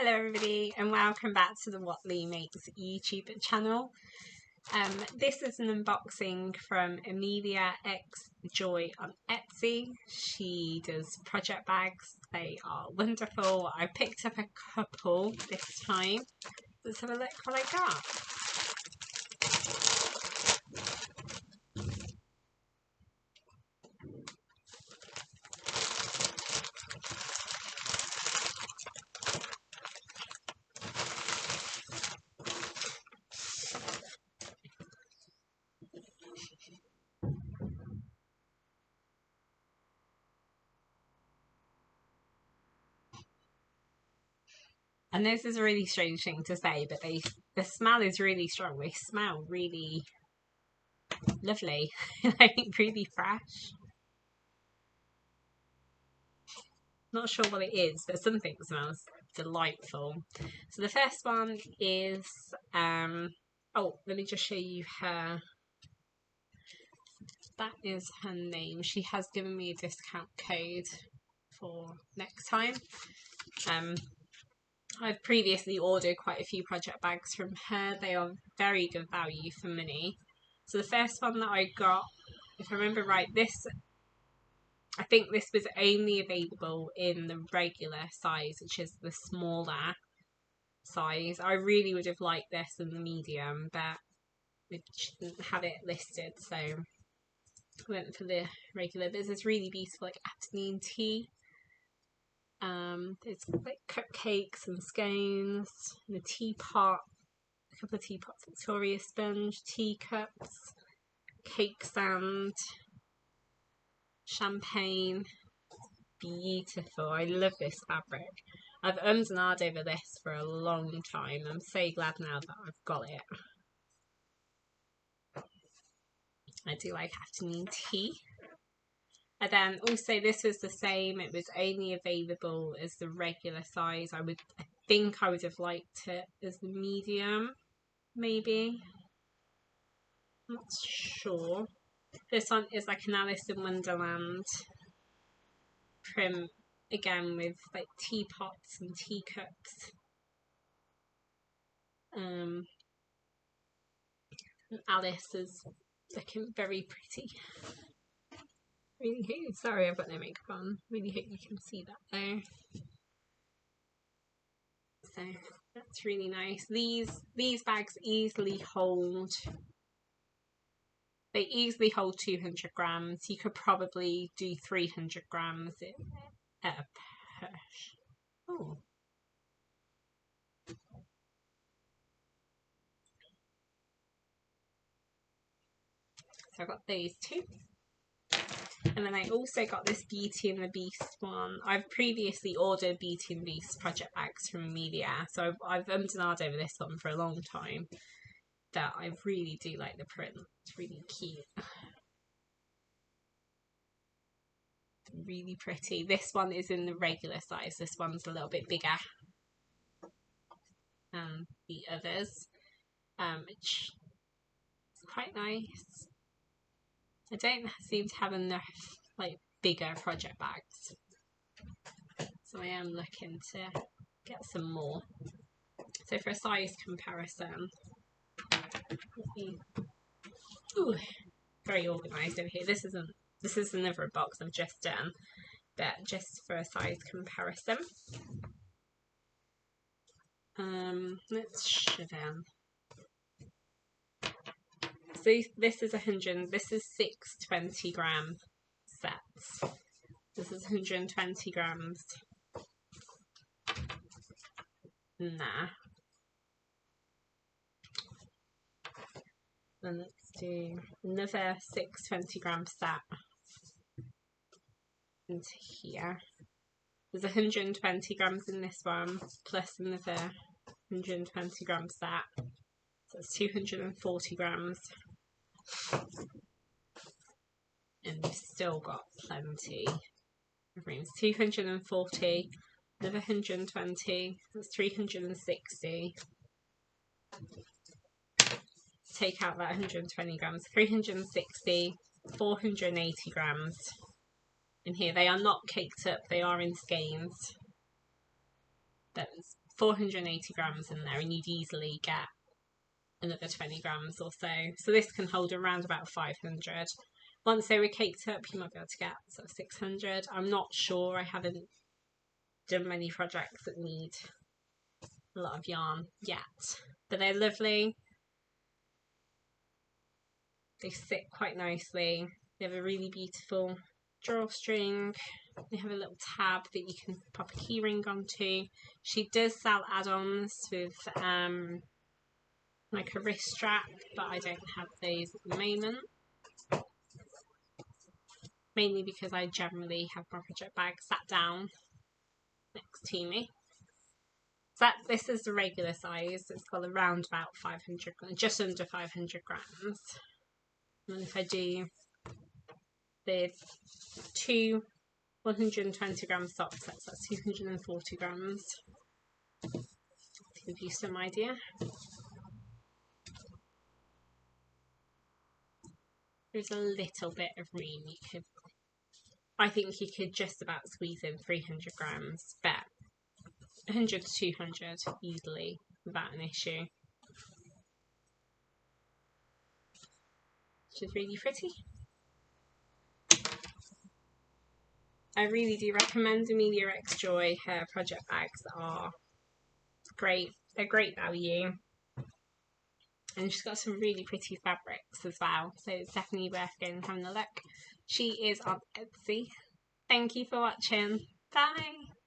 Hello everybody and welcome back to the WhatLeighMakes YouTube channel. This is an unboxing from Amelia X Joy on Etsy. She does project bags. They are wonderful. I picked up a couple this time. Let's have a look what I got. And this is a really strange thing to say, but the smell is really strong. They smell really lovely, like really fresh. Not sure what it is, but something smells delightful. So the first one is, oh, let me just show you her. That is her name. She has given me a discount code for next time. I've previously ordered quite a few project bags from her. They are very good value for money. So the first one that I got, if I remember right, I think this was only available in the regular size, which is the smaller size. I really would have liked this in the medium, but it didn't have it listed, so I went for the regular. But this is really beautiful, like afternoon tea. There's like cupcakes and scones, and a teapot, a couple of teapots, Victoria sponge, teacups, cake stand, champagne. Beautiful. I love this fabric. I've and ahed over this for a long time. I'm so glad now that I've got it. I do like afternoon tea. And then also this was the same. It was only available as the regular size. I think I would have liked it as the medium, maybe. I'm not sure. This one is like an Alice in Wonderland print, again with like teapots and teacups. And Alice is looking very pretty. Really hope, sorry I've got no makeup on. Really hope you can see that though. So that's really nice. These bags easily hold. They easily hold 200 grams. You could probably do 300 grams at a push. Oh. So I got those two. And then I also got this Beauty and the Beast one. I've previously ordered Beauty and the Beast project bags from Amelia, so I've and ahed over this one for a long time. That I really do like the print. It's really cute. Really pretty. This one is in the regular size. This one's a little bit bigger than the others, which is quite nice. I don't seem to have enough like bigger project bags, so I am looking to get some more. So for a size comparison, ooh, very organised over here. This is another box I've just done, but just for a size comparison. Let's show them. So this is 100. This is 6 20-gram sets. This is 120 grams. Nah. And let's do another 6 20-gram set into here. There's 120 grams in this one, plus another 120 gram set. So it's 240 grams. And we've still got plenty of room. 240, another 120, that's 360. Take out that 120 grams, 360, 480 grams. In here, they are not caked up, they are in skeins. That's 480 grams in there, and you'd easily get another 20 grams or so. So this can hold around about 500. Once they were caked up, you might be able to get sort of 600. I'm not sure. I haven't done many projects that need a lot of yarn yet, but they're lovely. They sit quite nicely. They have a really beautiful drawstring. They have a little tab that you can pop a keyring onto. She does sell add-ons with like a wrist strap, but I don't have those at the moment. Mainly because I generally have my project bag sat down next to me. So this is the regular size. It's got around about 500, just under 500 grams. And if I do with 2 120 gram sock sets, that's 240 grams. To give you some idea. There's a little bit of room. I think you could just about squeeze in 300 grams, but 100 to 200 easily without an issue. Which is really pretty. I really do recommend Amelia X Joy. Her project bags are great. They're great value. And she's got some really pretty fabrics as well. So it's definitely worth going and having a look. She is on Etsy. Thank you for watching. Bye!